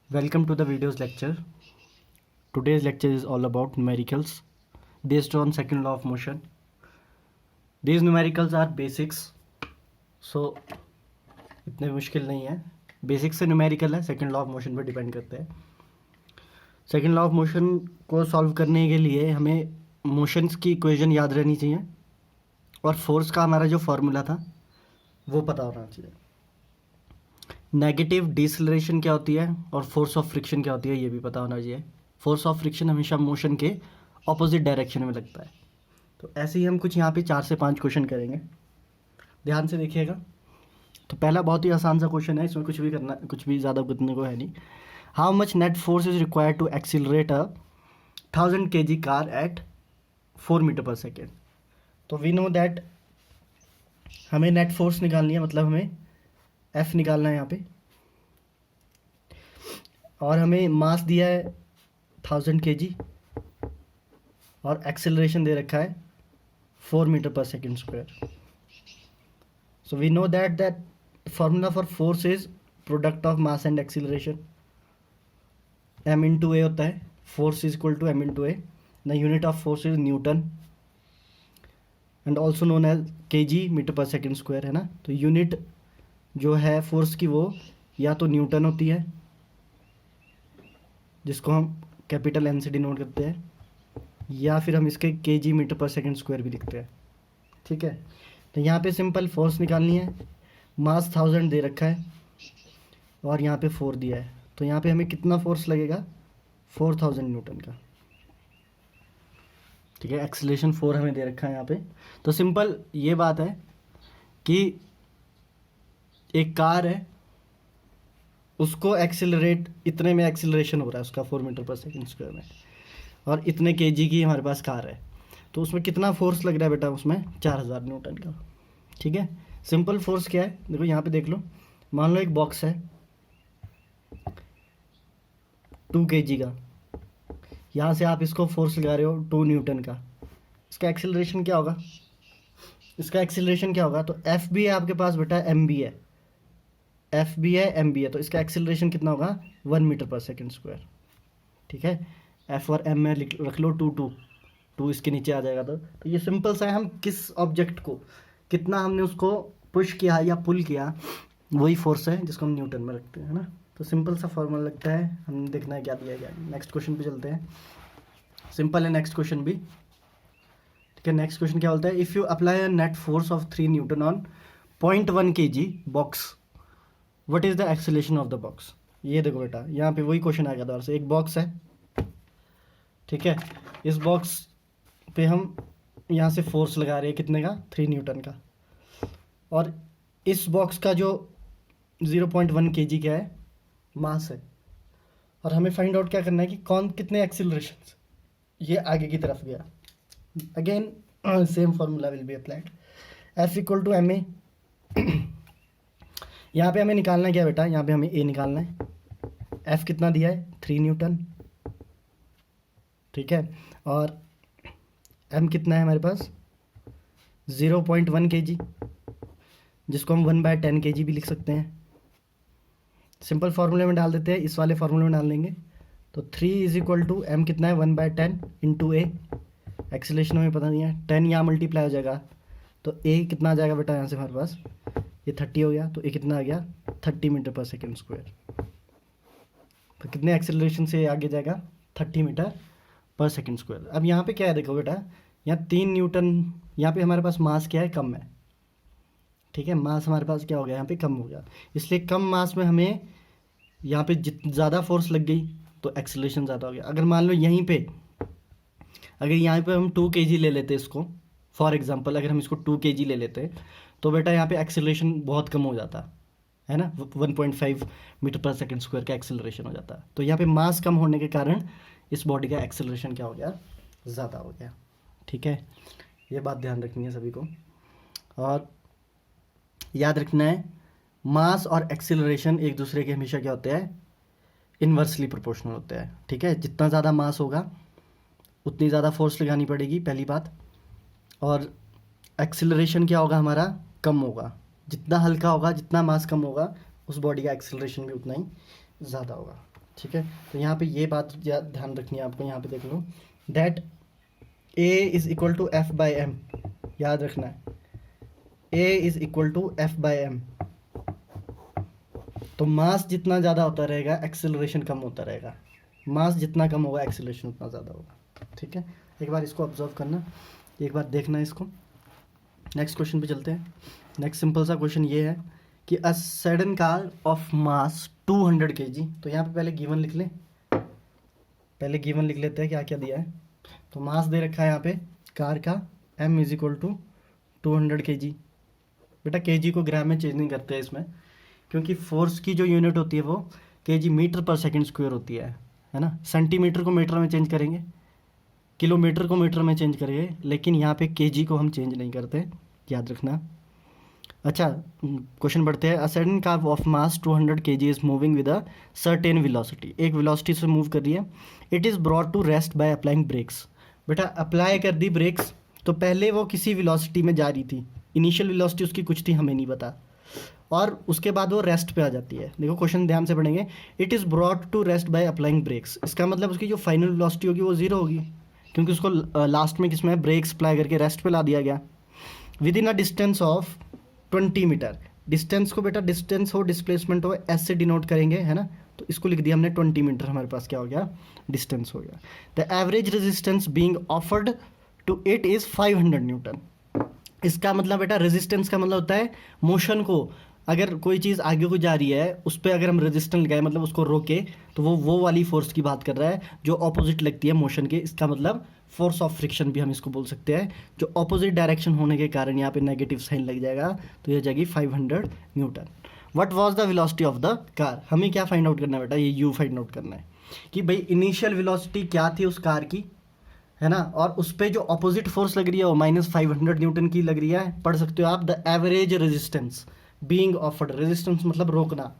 Welcome to the video's lecture. Today's lecture is all about numericals based on second law of motion. These numericals are basics. So इतने मुश्किल नहीं है. Basic से numerical है, second law of motion पर depend करते हैं. Second law of motion को सॉल्व करने के लिए हमें मोशंस की इक्वेशन याद रहनी चाहिए और फोर्स का हमारा जो फॉर्मूला था वो पता होना चाहिए. नेगेटिव डिसलेरेशन क्या होती है और फोर्स ऑफ फ्रिक्शन क्या होती है ये भी पता होना चाहिए. फोर्स ऑफ फ्रिक्शन हमेशा मोशन के ऑपोजिट डायरेक्शन में लगता है. तो ऐसे ही हम कुछ यहाँ पे 4 से 5 क्वेश्चन करेंगे. ध्यान से देखिएगा. तो पहला बहुत ही आसान सा क्वेश्चन है, इसमें कुछ भी ज़्यादा करने को है नहीं. How much net force is required to accelerate a 1000 kg car at 4 metre per second. तो वी नो दैट हमें नेट फोर्स निकालनी है, मतलब हमें एफ निकालना है यहाँ पे, और हमें मास दिया है 1000 kg और एक्सेलरेशन दे रखा है 4 metre per second square. So we know that formula for force is product of mass and acceleration. m into a होता है. Force is equal to m into a. The unit of force is newton and also known as kg metre per second square, है ना. तो unit जो है force की वो या तो न्यूटन होती है, जिसको हम कैपिटल एन से डिनोट करते हैं, या फिर हम इसके kg metre per second square भी लिखते हैं. ठीक है. तो यहाँ पे सिंपल फोर्स निकालनी है. मास 1000 दे रखा है और यहाँ पे 4 दिया है. तो यहाँ पे हमें कितना फोर्स लगेगा? 4000 न्यूटन का. ठीक है. एक्सीलरेशन 4 हमें दे रखा है यहाँ पे. तो सिंपल ये बात है कि एक कार है, उसको एक्सीलरेट इतने में एक्सीलरेशन हो रहा है उसका 4 मीटर पर सेकेंड स्क्वायर में, और इतने kg की हमारे पास कार है. तो उसमें कितना फोर्स लग रहा है बेटा? उसमें 4000 न्यूटन का. ठीक है. सिंपल फोर्स क्या है देखो यहाँ पे देख लो. मान लो एक बॉक्स है 2 kg का. यहाँ से आप इसको फोर्स लगा रहे हो 2 न्यूटन का. इसका एक्सीलरेशन क्या होगा? तो एफ भी है आपके पास बेटा, एम भी है. एफ भी है, एम भी है. तो इसका एक्सीलरेशन कितना होगा? 1 मीटर पर सेकेंड स्क्वायर. ठीक है. एफ और एम में रख लो 2 इसके नीचे आ जाएगा. तो ये सिंपल सा है. हम किस ऑब्जेक्ट को कितना हमने उसको पुश किया या पुल किया, वही फोर्स है जिसको हम न्यूटन में रखते हैं, है ना. तो सिंपल सा फॉर्मूला लगता है. हम देखना है क्या दिया गया. नेक्स्ट क्वेश्चन पे चलते हैं. सिंपल है नेक्स्ट क्वेश्चन भी. ठीक है. नेक्स्ट क्वेश्चन क्या बोलता है? If you apply a net force of 3 Newton on 0.1 kg box, what is the acceleration of the box? ये देखो बेटा, यहाँ पे वही क्वेश्चन आ गया दोबारा से. एक बॉक्स है, ठीक है. इस बॉक्स पे हम यहाँ से फोर्स लगा रहे हैं कितने का? 3 न्यूटन का. और इस बॉक्स का जो 0.1 kg क्या है? मास है. और हमें फाइंड आउट क्या करना है कि कौन कितने एक्सीलरेशन ये आगे की तरफ गया. Again same formula will be applied. F equal to M A. यहाँ पे हमें निकालना है क्या बेटा? यहाँ पे हमें ए निकालना है. एफ कितना दिया है? 3 न्यूटन. ठीक है. और एम कितना है हमारे पास? 0.1 kg, जिसको हम 1/10 kg भी लिख सकते हैं. सिंपल फार्मूले में डाल देते हैं, इस वाले फार्मूले में डाल देंगे. तो 3 इज इक्वल टू एम कितना है? 1/10 इंटू ए. एक्सीलरेशन हमें पता नहीं है. 10 यहाँ मल्टीप्लाई हो जाएगा. तो ए कितना आ जाएगा बेटा? यहाँ से हमारे पास ये 30 हो गया. तो ए कितना आ गया? 30 मीटर पर सेकेंड स्क्वायर. तो कितने एक्सेलरेशन से आगे जाएगा? 30 मीटर पर सेकेंड स्क्वायर. अब यहाँ पे क्या है देखो बेटा, यहाँ 3 न्यूटन. यहाँ पे हमारे पास मास क्या है? कम है. ठीक है. मास हमारे पास क्या हो गया? यहाँ पे कम हो गया. इसलिए कम मास में हमें यहाँ पे ज़्यादा फोर्स लग गई तो एक्सेलरेशन ज़्यादा हो गया. अगर मान लो अगर यहाँ पे हम 2 kg ले लेते इसको, फॉर एग्जांपल अगर हम इसको 2 kg ले लेते तो बेटा यहाँ पे एक्सेलरेशन बहुत कम हो जाता है ना. 1.5 मीटर पर सेकेंड स्क्वायर का एक्सेलरेशन हो जाता. तो यहाँ पे मास कम होने के कारण इस बॉडी का एक्सेलरेशन क्या हो गया? ज़्यादा हो गया. ठीक है. ये बात ध्यान रखनी है सभी को. और याद रखना है, मास और एक्सेलरेशन एक दूसरे के हमेशा क्या होते हैं? इन्वर्सली प्रोपोर्शनल होते हैं. ठीक है. जितना ज़्यादा मास होगा उतनी ज़्यादा फोर्स लगानी पड़ेगी, पहली बात. और एक्सेलरेशन क्या होगा? हमारा कम होगा. जितना हल्का होगा, जितना मास कम होगा, उस बॉडी का एक्सेलरेशन भी उतना ही ज़्यादा होगा. ठीक है, तो यहाँ पे ये बात ध्यान रखनी है आपको, यहाँ पे देख लो that a is equal to F by m, याद रखना है a is equal to F by m. तो मास जितना ज़्यादा होता रहेगा एक्सेलरेशन कम होता रहेगा, मास जितना कम होगा एक्सेलरेशन उतना ज़्यादा होगा। ठीक है, एक बार इसको ऑब्जर्व करना, एक बार देखना इसको। नेक्स्ट क्वेश्चन पे चलते हैं। नेक्स्ट सिंपल सा क्वेश्चन ये है कि अ sudden car of mass 200 kg, तो यहाँ पे पहले गिवन लिख लें, पहले गिवन लिख लेते हैं क्या क्या दिया है। तो मास दे रखा है यहाँ पे कार का m is equal to 200 kg। बेटा kg को ग्राम में चेंज नहीं करते हैं इसमें, क्योंकि फोर्स की जो यूनिट होती है वो kg मीटर पर सेकंड स्क्वायर होती है ना। सेंटीमीटर को मीटर में चेंज करेंगे, किलोमीटर को मीटर में चेंज करेंगे, लेकिन यहाँ पे kg को हम चेंज नहीं करते, याद रखना। अच्छा, क्वेश्चन बढ़ते हैं। A sudden car of mass 200 kg is moving with a certain velocity, एक वेलोसिटी से मूव कर रही है। It is brought to rest by applying brakes. बेटा अप्लाई कर दी ब्रेक्स, तो पहले वो किसी वेलोसिटी में जा रही थी, इनिशियल वेलोसिटी उसकी कुछ थी, हमें नहीं पता, और उसके बाद वो रेस्ट पे आ जाती है। देखो क्वेश्चन ध्यान से पढ़ेंगे। It is brought to rest by applying brakes, इसका मतलब उसकी जो फाइनल वेलोसिटी होगी वो जीरो होगी, क्योंकि उसको लास्ट में किसमें ब्रेक्स अप्लाई करके रेस्ट पे ला दिया गया। Within a distance of 20 metre, distance को बेटा डिस्टेंस हो डिस्प्लेसमेंट हो एस से डिनोट करेंगे, है ना। तो इसको लिख दिया हमने 20 मीटर, हमारे पास क्या हो गया, डिस्टेंस हो गया। The average resistance being offered to it is 500 newton. इसका मतलब बेटा रेजिस्टेंस का मतलब होता है मोशन को, अगर कोई चीज़ आगे को जा रही है उस पर अगर हम रेजिस्टेंस लगाए, मतलब उसको रोके, तो वो वाली फोर्स की बात कर रहा है जो ऑपोजिट लगती है मोशन के। इसका मतलब फोर्स ऑफ फ्रिक्शन भी हम इसको बोल सकते हैं, जो ऑपोजिट डायरेक्शन होने के कारण यहाँ पे नेगेटिव साइन लग जाएगा, तो ये जाएगी 500 Newton. What was the velocity of the car, हमें क्या फाइंड आउट करना है बेटा, ये यू फाइंड आउट करना है कि भाई इनिशियल वेलोसिटी क्या थी उस कार की, है ना, और उस पर जो ऑपोजिट फोर्स लग रही है वो -500 न्यूटन की लग रही है। पढ़ सकते हो आप, the average resistance being offered, resistance मतलब रोकना,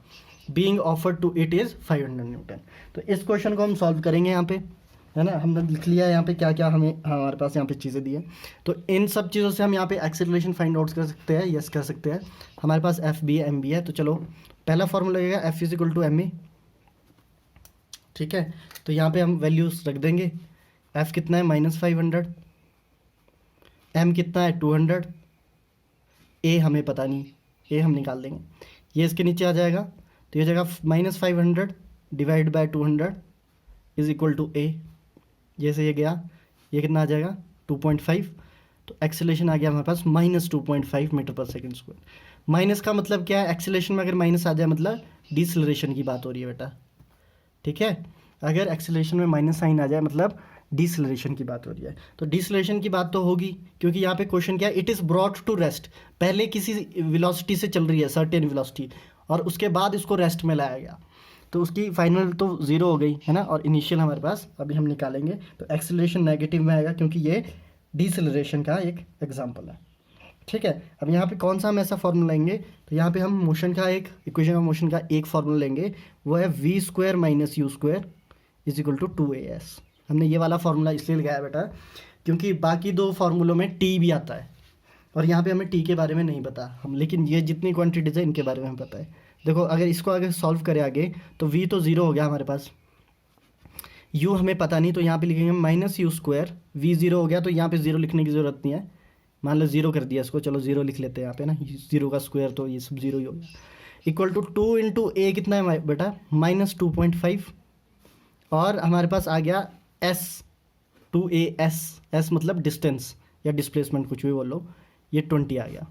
being offered to it is 500 newton. तो इस क्वेश्चन को हम सॉल्व करेंगे यहाँ पे, है ना। हमने लिख लिया है यहाँ पे क्या क्या हमारे पास यहाँ पे चीज़ें दी है। तो इन सब चीज़ों से हम यहाँ पे एक्सेलरेशन फाइंड आउट कर सकते हैं, यस कर सकते हैं। हमारे पास एफ बी एम बी है, तो चलो पहला फॉर्मूला लगेगा F is equal to M A. ठीक है, तो यहाँ पे हम वैल्यूज रख देंगे। एफ कितना है -500, एम कितना है 200, ए हमें पता नहीं, ए हम निकाल देंगे, ये इसके नीचे आ जाएगा, तो ये जाएगा -500 divide by 200 is equal to a. जैसे ये गया, ये कितना आ जाएगा 2.5, तो एक्सेलेरेशन आ गया हमारे पास -2.5 मीटर पर सेकंड स्क्वायर। माइनस का मतलब क्या है, एक्सेलेरेशन में अगर माइनस आ जाए मतलब डिसलेरेशन की बात हो रही है बेटा। ठीक है, अगर एक्सेलेरेशन में माइनस साइन आ जाए मतलब डिसलेरेशन की बात हो रही है। तो डिसलेरेशन की बात तो होगी, क्योंकि यहाँ पे क्वेश्चन क्या है, it is brought to rest, पहले किसी वेलोसिटी से चल रही है सर्टेन वेलोसिटी, और उसके बाद इसको रेस्ट में लाया गया, तो उसकी फाइनल तो ज़ीरो हो गई, है ना। और इनिशियल हमारे पास अभी हम निकालेंगे, तो एक्सेलरेशन नेगेटिव में आएगा, क्योंकि ये डिसलेरेशन का एक एग्जाम्पल है। ठीक है, अब यहाँ पे कौन सा हम ऐसा फॉर्मूला लेंगे, तो यहाँ पे हम मोशन का एक इक्वेशन ऑफ मोशन का एक फॉर्मूला लेंगे, वो है v² - u² is equal to 2as। हमने ये वाला फार्मूला इसलिए लगाया बेटा, क्योंकि बाकी दो फार्मूलों में टी भी आता है, और यहाँ पे हमें टी के बारे में नहीं पता हम, लेकिन ये जितनी क्वांटिटीज है इनके बारे में हमें पता है। देखो अगर इसको अगर सॉल्व करें आगे, तो v तो 0 हो गया हमारे पास, u हमें पता नहीं, तो यहाँ पे लिखेंगे -u², v 0 हो गया, तो यहाँ पे 0 लिखने की ज़रूरत नहीं है, मान लो 0 कर दिया इसको, चलो 0 लिख लेते हैं यहाँ पे ना, 0 का स्क्वायर तो ये सब 0 ही हो गया। इक्वल टू 2 × a कितना है बेटा -2.5, और हमारे पास आ गया s 2as, s मतलब डिस्टेंस या डिस्प्लेसमेंट कुछ भी बोल लो, ये 20 आ गया।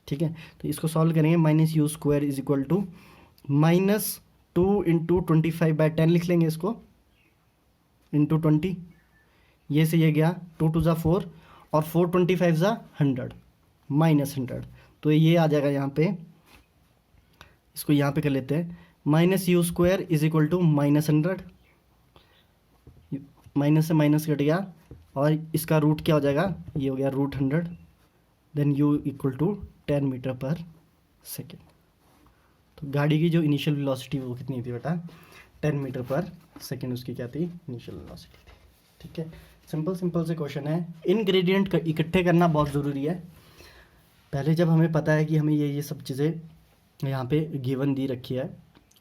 ठीक है, तो इसको सॉल्व करेंगे, -u² इज इक्वल टू -2 × 25/10 लिख लेंगे इसको, इंटू 20, ये से ये गया 2 × 4 और 4 × 25 = 100 -100, तो ये आ जाएगा यहाँ पे, इसको यहाँ पे कर लेते हैं, -u² is equal to -100, minus से माइनस कट गया, और इसका रूट क्या हो जाएगा, ये हो गया √100, then u equal to 10 metre per second. तो गाड़ी की जो इनिशियल वेलोसिटी वो कितनी थी बेटा, 10 मीटर पर सेकेंड उसकी क्या थी, इनिशियल वेलोसिटी थी। ठीक है, सिंपल से क्वेश्चन है। इनग्रेडिएंट इकट्ठे करना बहुत ज़रूरी है। पहले जब हमें पता है कि हमें ये सब चीज़ें यहाँ पे गिवन दी रखी है,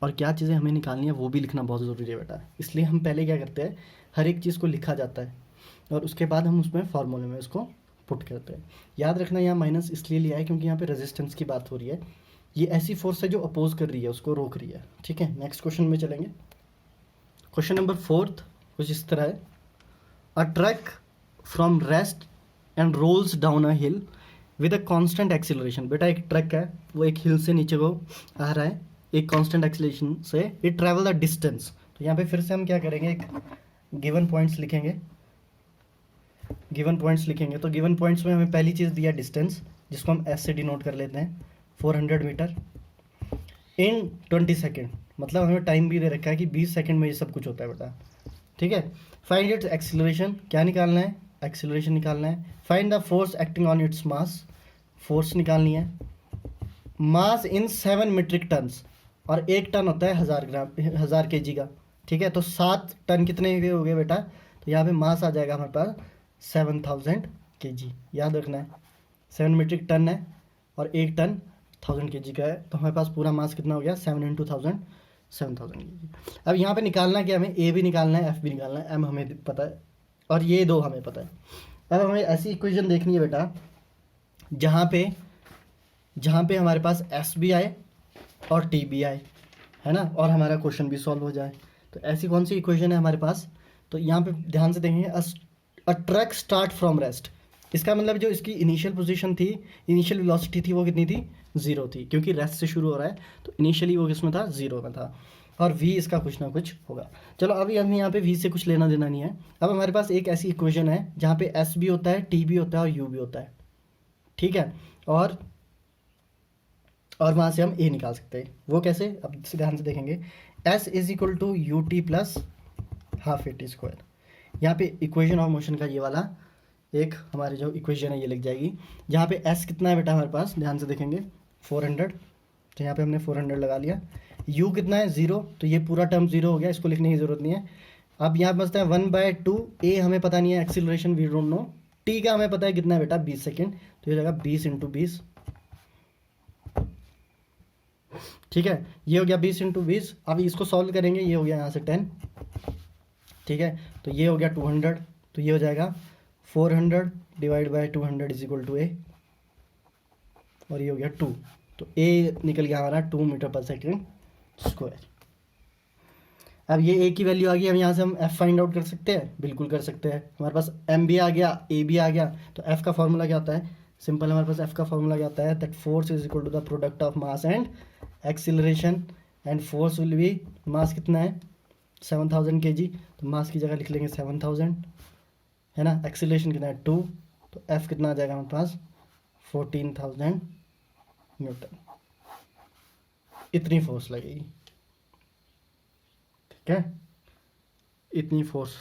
और क्या चीज़ें हमें निकालनी है वो भी लिखना बहुत ज़रूरी है बेटा। इसलिए हम पहले क्या करते हैं, हर एक चीज़ को लिखा जाता है और उसके बाद हम उसमें फार्मूले में उसको पुट करते हैं। याद रखना यहाँ माइनस इसलिए लिया है क्योंकि यहाँ पे रेजिस्टेंस की बात हो रही है। ये ऐसी फोर्स है जो अपोज कर रही है, उसको रोक रही है। ठीक है, नेक्स्ट क्वेश्चन में चलेंगे। क्वेश्चन नंबर 4 कुछ इस तरह है। A truck from rest and rolls down a hill with a constant acceleration. बेटा एक ट्रक है, वो एक हिल से नीचे को आ रहा है एक कांस्टेंट एक्सीलरेशन से, इट ट्रैवल द डिस्टेंस। तो यहाँ पे फिर से हम क्या करेंगे, एक गिवन पॉइंट्स लिखेंगे। तो गिवन पॉइंट्स में हमें पहली चीज़ दिया डिस्टेंस, जिसको हम एस से डिनोट कर लेते हैं, 400 मीटर इन 20 सेकेंड। मतलब हमें टाइम भी दे रखा है कि 20 सेकेंड में ये सब कुछ होता है बेटा। ठीक है, फाइंड इट्स एक्सीलरेशन, क्या निकालना है, एक्सीलरेशन निकालना है। Find the force acting on its mass, force निकालनी है। मास इन 7 मीट्रिक टन्स, और 1 टन होता है 1000 kg का। ठीक है, तो 7 टन कितने के हो गए बेटा, तो यहाँ पे मास आ जाएगा हमारे पास 7000 kg। याद रखना है 7 मीट्रिक टन है और 1 टन 1000 kg का है, तो हमारे पास पूरा मास कितना हो गया, 7 इंटू 1000 7000 kg। अब यहाँ पे निकालना क्या, हमें ए भी निकालना है, एफ भी निकालना है, एम हमें पता है और ये दो हमें पता है। अब हमें ऐसी इक्वेशन देखनी है बेटा जहाँ पे हमारे पास एस भी आए और टी भी आए, है ना, और हमारा क्वेश्चन भी सॉल्व हो जाए। तो ऐसी कौन सी इक्वेशन है हमारे पास, तो यहाँ पे ध्यान से देखेंगे। अ ट्रक स्टार्ट फ्रॉम रेस्ट, इसका मतलब जो इसकी इनिशियल पोजीशन थी, इनिशियल वेलोसिटी थी, वो कितनी थी, 0 थी, क्योंकि रेस्ट से शुरू हो रहा है तो इनिशियली वो किसमें था, 0 में था। और v इसका कुछ ना कुछ होगा। चलो अभी हमें यहाँ पे v से कुछ लेना देना नहीं है। अब हमारे पास एक ऐसी इक्वेशन है जहाँ पे s भी होता है, t भी होता है और u भी होता है। ठीक है, और वहाँ से हम a निकाल सकते हैं। वो कैसे, अब ध्यान से देखेंगे। s is equal to u t plus half a t square. यहाँ पे इक्वेशन ऑफ मोशन का ये वाला एक हमारी जो इक्वेशन है ये लिख जाएगी, जहाँ पे s कितना है बेटा हमारे पास, ध्यान से देखेंगे 400, तो यहाँ पे हमने 400 लगा लिया। u कितना है, 0, तो ये पूरा टर्म 0 हो गया, इसको लिखने की ज़रूरत नहीं है। अब यहाँ पे बचता है 1/2, a हमें पता नहीं है, acceleration we don't know, t का हमें पता है कितना है बेटा, 20 सेकेंड, तो ये जाएगा 20 इंटू 20। ठीक है, ये हो गया 20 इंटू 20। अब इसको सॉल्व करेंगे, ये हो गया यहाँ से 10। ठीक है, तो ये हो गया 200, तो ये हो जाएगा 400 divide by 200 is equal to a, और ये हो गया 2, तो ए निकल गया हमारा 2 मीटर पर सेकेंड स्क्वायर। अब ये ए की वैल्यू आ गई, अब यहाँ से हम एफ फाइंड आउट कर सकते हैं, बिल्कुल कर सकते हैं। हमारे पास एम भी आ गया, ए भी आ गया, तो एफ का फॉर्मूला क्या होता है, सिंपल, हमारे पास एफ का फॉर्मूला क्या होता है, that force is equal to the product of mass and acceleration, and force will be, mass कितना है 7000 kg, तो मास की जगह लिख लेंगे 7000, है ना, एक्सीलरेशन कितना है 2, तो एफ कितना आ जाएगा हमारे पास 14000 न्यूटन। इतनी फोर्स लगेगी। ठीक है, इतनी फोर्स।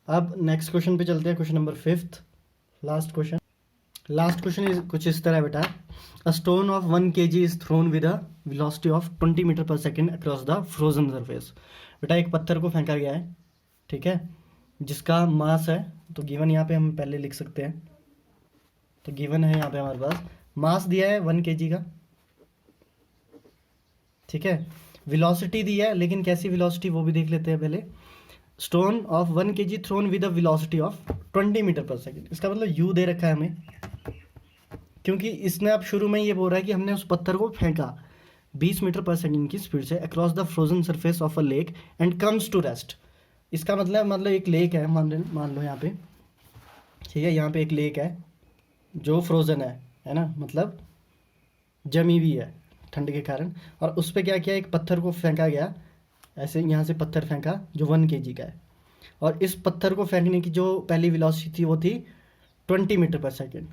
अब नेक्स्ट क्वेश्चन पे चलते हैं, क्वेश्चन नंबर 5, लास्ट क्वेश्चन कुछ इस तरह बेटा। A stone of 1 kg is thrown with a velocity of 20 metre per second across the frozen surface. बेटा एक पत्थर को फेंका गया है, ठीक है, जिसका मास है, तो गिवन यहाँ पे हम पहले लिख सकते हैं, तो गिवन है यहाँ पे हमारे पास मास दिया है 1 kg का, ठीक है, वेलोसिटी दी है, लेकिन कैसी वेलोसिटी वो भी देख लेते हैं पहले। Stone of 1 kg thrown with a velocity of 20 metre per second, इसका मतलब u दे रखा है हमें, क्योंकि इसने अब शुरू में ये बोल रहा है कि हमने उस पत्थर को फेंका 20 मीटर पर सेकेंड की स्पीड से across the frozen surface of a lake and comes to rest. इसका मतलब एक लेक है, मान लो यहाँ पे, ठीक है, यहाँ पे एक लेक है जो फ्रोजन है ना, मतलब जमी हुई है ठंड के कारण, और उस पर क्या किया, एक पत्थर को फेंका गया, ऐसे यहाँ से पत्थर फेंका जो 1 kg का है, और इस पत्थर को फेंकने की जो पहली वेलोसिटी थी वो थी 20 मीटर पर सेकेंड।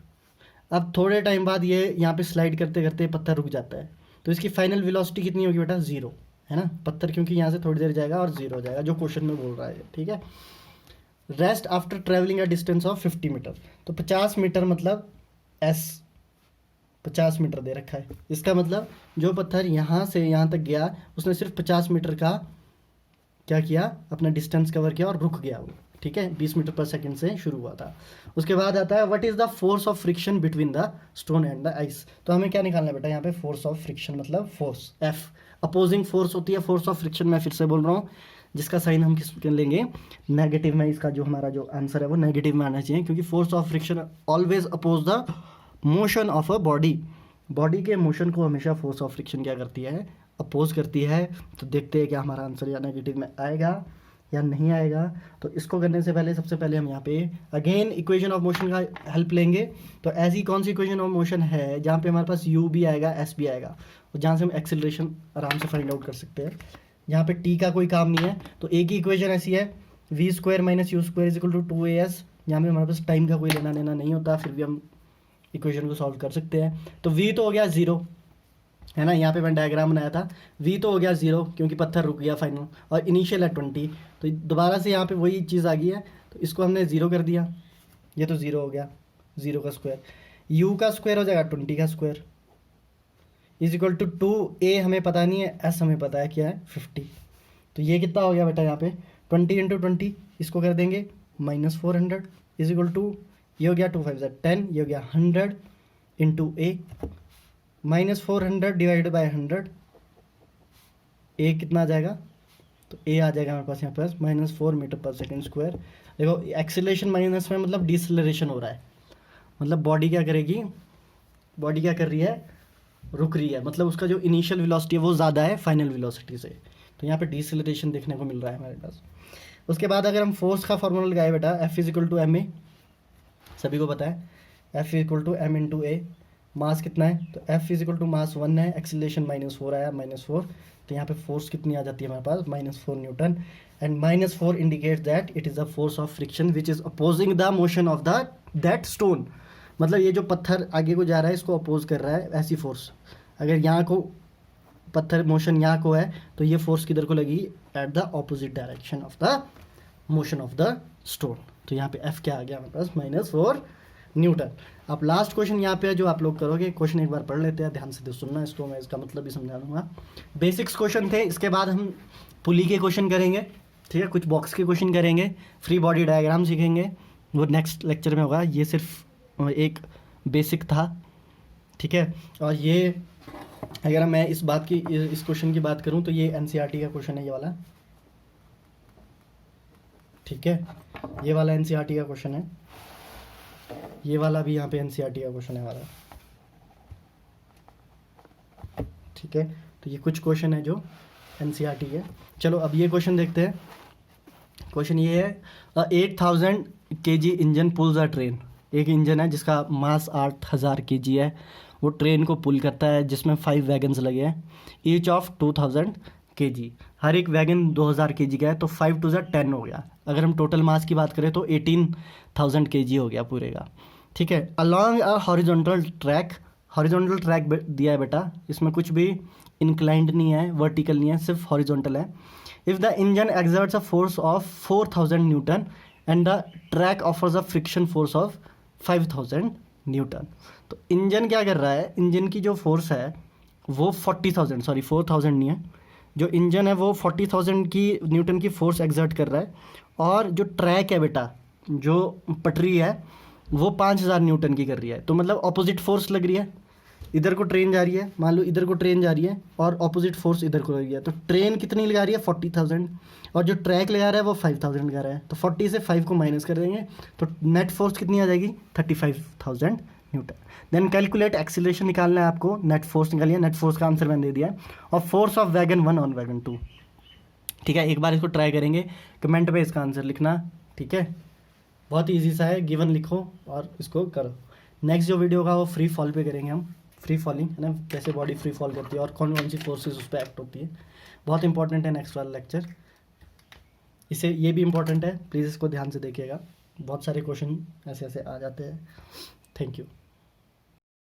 अब थोड़े टाइम बाद ये यहाँ पे स्लाइड करते करते पत्थर रुक जाता है, तो इसकी फाइनल वेलोसिटी कितनी होगी बेटा, 0, है ना, पत्थर क्योंकि यहाँ से थोड़ी देर जाएगा और 0 हो जाएगा, जो क्वेश्चन में बोल रहा है। ठीक है, rest after travelling a distance of 50 metre, तो 50 मीटर मतलब एस 50 मीटर दे रखा है, इसका मतलब जो पत्थर यहाँ से यहाँ तक गया उसने सिर्फ 50 मीटर का क्या किया, अपना डिस्टेंस कवर किया और रुक गया वो। ठीक है, 20 मीटर पर सेकंड से शुरू हुआ था। उसके बाद आता है what is the force of friction between the stone and the ice. तो हमें क्या निकालना है बेटा यहाँ पे, फोर्स ऑफ फ्रिक्शन मतलब फोर्स एफ, अपोजिंग फोर्स होती है फोर्स ऑफ फ्रिक्शन। मैं फिर से बोल रहा हूँ, जिसका साइन हम किस के लेंगे, नेगेटिव में। इसका जो हमारा जो आंसर है वो नेगेटिव में आना चाहिए, क्योंकि force of friction always oppose the motion of a body. Body के मोशन को हमेशा फोर्स ऑफ फ्रिक्शन क्या करती है, अपोज करती है। तो देखते हैं क्या हमारा आंसर या नेगेटिव में आएगा या नहीं आएगा। तो इसको करने से पहले सबसे पहले हम यहाँ पे अगेन इक्वेशन ऑफ मोशन का हेल्प लेंगे। तो ऐसी कौन सी इक्वेशन ऑफ मोशन है जहाँ पे हमारे पास u भी आएगा, s भी आएगा, और जहाँ से हम एक्सेलरेशन आराम से फाइंड आउट कर सकते हैं। यहाँ पे t का कोई काम नहीं है, तो एक ही इक्वेशन ऐसी है, v square minus u square is equal to 2as। यहाँ पे हमारे पास टाइम का कोई लेना देना नहीं होता, फिर भी हम इक्वेशन को सॉल्व कर सकते हैं। तो v तो हो गया 0 है ना, यहाँ पे मैं डायग्राम बनाया था, v तो हो गया 0 क्योंकि पत्थर रुक गया फाइनल, और इनिशियल है 20। तो दोबारा से यहाँ पे वही चीज़ आ गई है, तो इसको हमने 0 कर दिया, ये तो 0 हो गया, 0 का स्क्वायर, u का स्क्वायर हो जाएगा 20 का square is equal to 2a हमें पता नहीं है, s हमें पता है क्या है 50। तो ये कितना हो गया बेटा यहाँ पे 20 इंटू 20, इसको कर देंगे -400 इज इक्वल टू, ये हो गया 2 5 10, ये हो गया 100 into a, -400 divided by 100, a कितना आ जाएगा, तो a आ जाएगा हमारे पास यहाँ पर -4 मीटर पर सेकेंड स्क्वायर। देखो एक्सीलरेशन माइनस में मतलब डिसलेरेशन हो रहा है, मतलब बॉडी क्या करेगी, बॉडी क्या कर रही है, रुक रही है, मतलब उसका जो इनिशियल वेलोसिटी है वो ज़्यादा है फाइनल वेलोसिटी से। तो यहाँ पे डिसलेरेशन देखने को मिल रहा है हमारे पास। उसके बाद अगर हम फोर्स का फॉर्मूला लगाए बेटा, F is equal to M a, सभी को पता है F is equal to m into a. Mass कितना है, तो F is equal to mass 1 है, एक्सीलरेशन -4 आया, -4। तो यहाँ पे फोर्स कितनी आ जाती है हमारे पास, -4 Newton. And -4 indicate that it is the force of friction which is opposing the motion of the that stone. मतलब ये जो पत्थर आगे को जा रहा है इसको अपोज कर रहा है, ऐसी फोर्स। अगर यहाँ को पत्थर मोशन यहाँ को है, तो ये फोर्स किधर को लगी, at the opposite direction of the motion of the stone. तो यहाँ पे F क्या आ गया हमारे पास, -4 न्यूटन। अब लास्ट क्वेश्चन यहाँ पे है जो आप लोग करोगे, क्वेश्चन एक बार पढ़ लेते हैं, ध्यान से सुनना, इसको मैं इसका मतलब भी समझा दूंगा। बेसिक्स क्वेश्चन थे, इसके बाद हम पुली के क्वेश्चन करेंगे, ठीक है, कुछ बॉक्स के क्वेश्चन करेंगे, फ्री बॉडी डायग्राम सीखेंगे, वो नेक्स्ट लेक्चर में होगा। ये सिर्फ एक बेसिक था, ठीक है। और ये अगर मैं इस क्वेश्चन की बात करूँ तो ये NCERT का क्वेश्चन है, ये वाला, ठीक है, ये वाला NCERT का क्वेश्चन है, ये वाला भी यहाँ पे NCERT का क्वेश्चन है वाला, ठीक है। तो ये कुछ क्वेश्चन है जो NCERT है। चलो अब ये क्वेश्चन देखते हैं। क्वेश्चन ये है, 8000 kg इंजन पुल्स अ ट्रेन। एक इंजन है जिसका मास 8000 kg है, वो ट्रेन को पुल करता है, जिसमें 5 वैगन्स लगे हैं, ईच ऑफ 2000 kg। हर एक वैगन 2000 kg का है, तो 5 2 10 हो गया। अगर हम टोटल मास की बात करें तो 18000 kg हो गया पूरे का, ठीक है। Along a horizontal track, horizontal track दिया है बेटा, इसमें कुछ भी इंक्लाइंड नहीं है, वर्टिकल नहीं है, सिर्फ हॉरिजॉन्टल है। If the engine exerts a force of 4000 Newton and the track offers a friction force of 5000 Newton. तो इंजन क्या कर रहा है, इंजन की जो फोर्स है वो 4000 नहीं है, जो इंजन है वो 40,000 की न्यूटन की फोर्स एक्सर्ट कर रहा है, और जो ट्रैक है बेटा, जो पटरी है वो 5000 न्यूटन की कर रही है। तो मतलब ऑपोजिट फोर्स लग रही है, इधर को ट्रेन जा रही है, मान लो इधर को ट्रेन जा रही है, और ऑपोजिट फोर्स इधर को लग रही है। तो ट्रेन कितनी लगा रही है 40,000, और जो ट्रैक लगा रहा है वो 5000 लगा रहा है। तो 40 से 5 को माइनस कर देंगे, तो नेट फोर्स कितनी आ जाएगी 35,000 न्यूटन। देन कैलकुलेट एक्सीलरेशन निकालना है आपको, नेट फोर्स निकालिए, नेट फोर्स का आंसर मैंने दे दिया है, और force of wagon 1 on wagon 2, ठीक है। एक बार इसको ट्राई करेंगे, कमेंट पे इसका आंसर लिखना, ठीक है। बहुत ईजी सा है, गिवन लिखो और इसको करो। नेक्स्ट जो वीडियो होगा वो फ्री फॉल पे करेंगे हम, फ्री फॉलिंग है ना, कैसे बॉडी फ्री फॉल करती है और कौन कौन सी फोर्सेस उस पर एक्ट होती है, बहुत इंपॉर्टेंट है नेक्स्ट वाला लेक्चर। इसे ये भी इंपॉर्टेंट है, प्लीज़ इसको ध्यान से देखिएगा, बहुत सारे क्वेश्चन ऐसे ऐसे आ जाते हैं। Thank you.